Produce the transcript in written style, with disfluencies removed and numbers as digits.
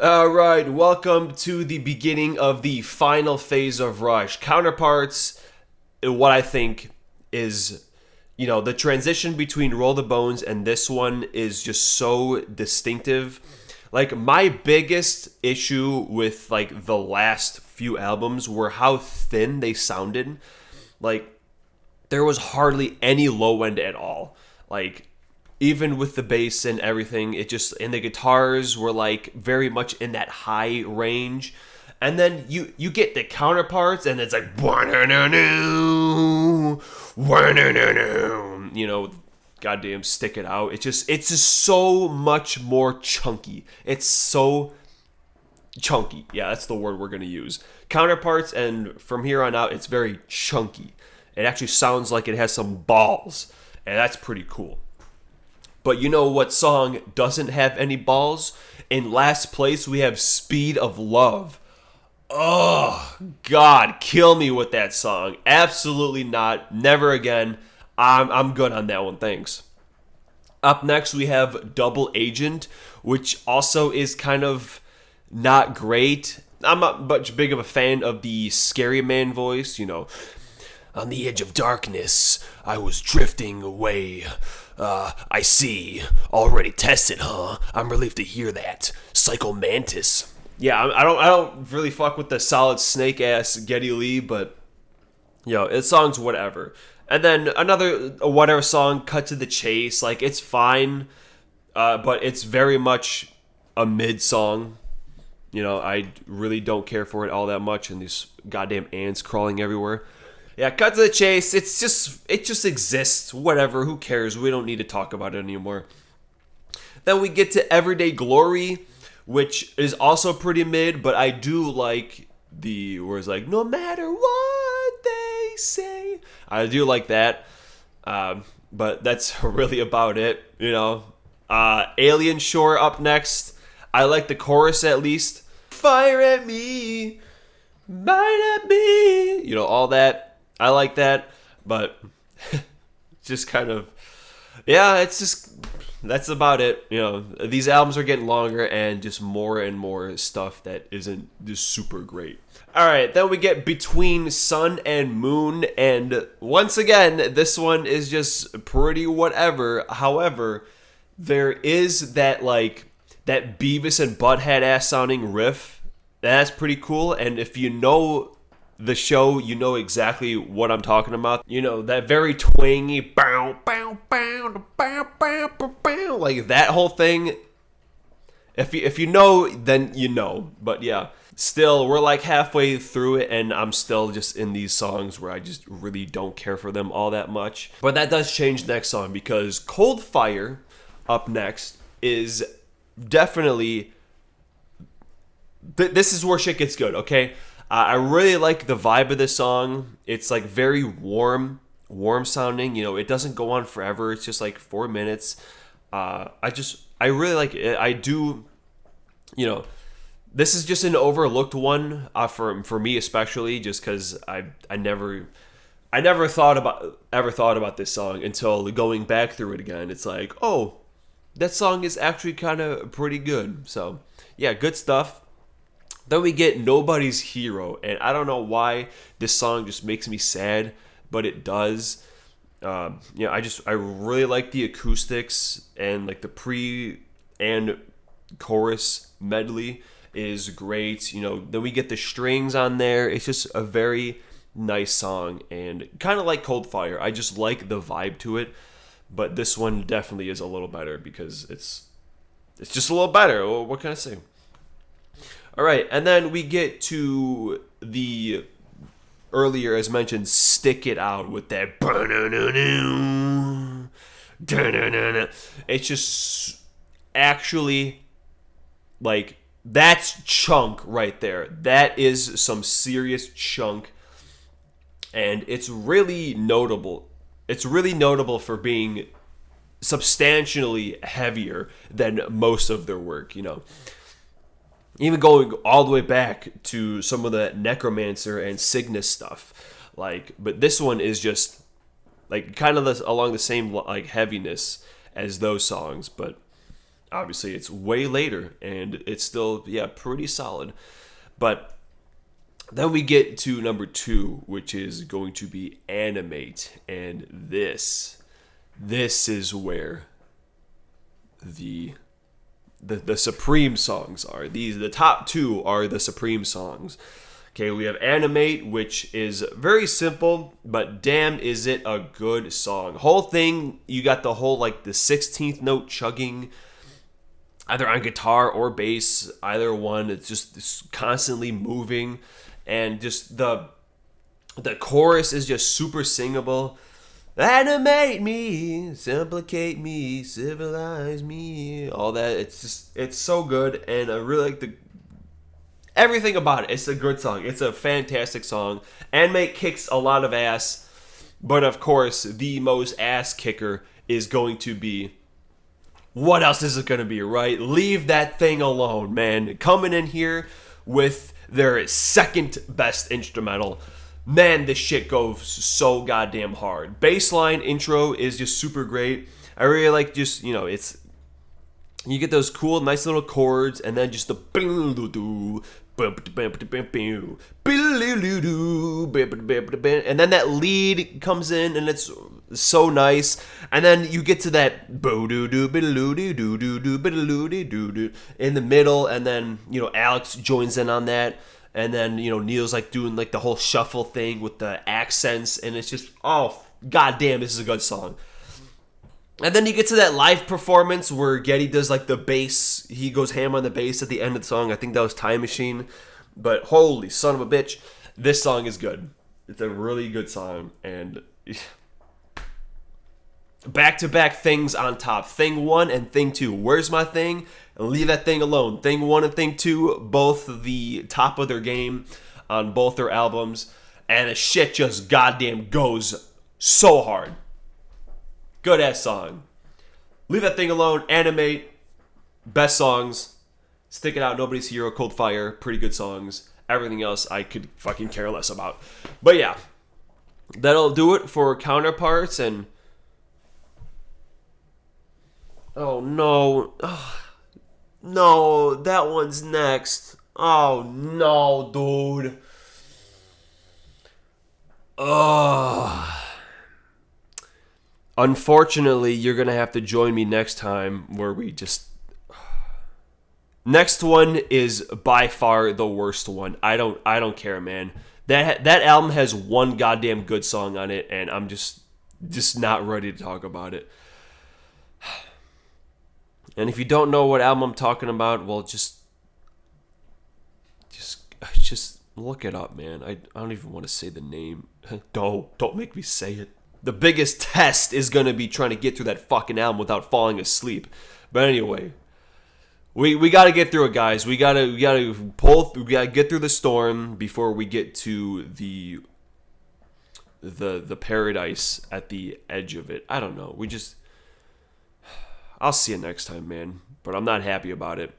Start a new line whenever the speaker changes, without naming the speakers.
All right, welcome to the beginning of the final phase of Rush. Counterparts, what I think is, the transition between Roll the Bones and this one is just so distinctive. Like, my biggest issue with, like, the last few albums were how thin they sounded. Like, there was hardly any low end at all. Like, even with the bass and everything, and the guitars were like very much in that high range. And then you get the counterparts and it's like goddamn stick it out. It's just so much more chunky. It's so chunky. Yeah, that's the word we're going to use. Counterparts, and from here on out it's very chunky. It actually sounds like it has some balls, and that's pretty cool. But you know what song doesn't have any balls? In last place, we have Speed of Love. Oh, God, kill me with that song. Absolutely not. Never again. I'm good on that one, thanks. Up next, we have Double Agent, which also is kind of not great. I'm not much big of a fan of the Scary Man voice, On the edge of darkness, I was drifting away. I see. Already tested, huh? I'm relieved to hear that. Psycho Mantis. Yeah, I don't really fuck with the Solid Snake ass Geddy Lee, but it song's whatever. And then another whatever song, Cut to the Chase. Like, it's fine, but it's very much a mid song. I really don't care for it all that much, and these goddamn ants crawling everywhere. Yeah, Cut to the Chase, it just exists. Whatever, who cares? We don't need to talk about it anymore. Then we get to Everyday Glory, which is also pretty mid, but I do like where it's like, no matter what they say. I do like that, but that's really about it, Alien Shore up next. I like the chorus at least. Fire at me, might at me, all that. I like that, but just kind of, that's about it. These albums are getting longer and just more and more stuff that isn't just super great. All right, then we get Between Sun and Moon, and once again, this one is just pretty whatever. However, there is that Beavis and Butthead ass sounding riff. That's pretty cool, and if you know the show, you know exactly what I'm talking about. That very twangy bow, bow, bow, bow, bow, bow, bow, like that whole thing. If you know, then you know. But yeah, still, we're like halfway through it, and I'm still just in these songs where I just really don't care for them all that much. But that does change next song, because Cold Fire up next is definitely... This is where shit gets good, okay? I really like the vibe of this song. It's like very warm sounding. It doesn't go on forever. It's just like 4 minutes. I really like it. I do. This is just an overlooked one for me, especially just because I never thought about this song until going back through it again. It's like, oh, that song is actually kind of pretty good. So yeah, good stuff. Then we get Nobody's Hero, and I don't know why this song just makes me sad, but it does. I really like the acoustics, and like the pre and chorus medley is great. Then we get the strings on there. It's just a very nice song, and kind of like Cold Fire. I just like the vibe to it, but this one definitely is a little better because it's just a little better. What can I say? All right, and then we get to the earlier, as mentioned, Stick It Out with that. It's just actually like, that's chunk right there. That is some serious chunk, and it's really notable. It's really notable for being substantially heavier than most of their work, Even going all the way back to some of the Necromancer and Cygnus stuff. But this one is just like kind of along the same like heaviness as those songs, but Obviously, it's way later, and it's still, yeah, pretty solid. But then we get to number 2, which is going to be Animate. And this is where the supreme songs are. The top 2 are the supreme songs. Okay, we have Animate, which is very simple, but damn is it a good song. Whole thing, you got the whole, like, the 16th note chugging, either on guitar or bass, either one. It's constantly moving, and just the chorus is just super singable. Animate me, simplicate me, civilize me, all that. It's so good, and I really like everything about it. It's a good song. It's a fantastic song. Animate kicks a lot of ass, but of course, the most ass kicker is going to be, what else is it going to be, right? Leave that thing alone, man. Coming in here with their second best instrumental. Man, this shit goes so goddamn hard. Bassline intro is just super great. I really like just, it's, you get those cool, nice little chords, and then just the and then that lead comes in, and it's so nice. And then you get to that in the middle, and then Alex joins in on that. And then, Neil's like doing like the whole shuffle thing with the accents, and it's just, oh, goddamn, this is a good song. And then you get to that live performance where Geddy does like the bass. He goes ham on the bass at the end of the song. I think that was Time Machine. But holy son of a bitch, this song is good. It's a really good song. And back-to-back things on top. Thing 1 and Thing 2. Where's my thing? Leave that thing alone. Thing 1 and Thing 2, both the top of their game on both their albums. And the shit just goddamn goes so hard. Good ass song. Leave that thing alone. Animate. Best songs. Stick It Out. Nobody's Hero. Cold Fire. Pretty good songs. Everything else I could fucking care less about. But yeah. That'll do it for Counterparts. And oh no. Oh, no, that one's next. Oh no, dude. Oh. Unfortunately, you're going to have to join me next time where we just... Next one is by far the worst one. I don't care, man. That album has one goddamn good song on it, and I'm just not ready to talk about it. And if you don't know what album I'm talking about, well, just look it up, man. I don't even want to say the name. Don't make me say it. The biggest test is going to be trying to get through that fucking album without falling asleep. But anyway, we got to get through it, guys. We got to get through the storm before we get to the paradise at the edge of it. I don't know. I'll see you next time, man. But I'm not happy about it.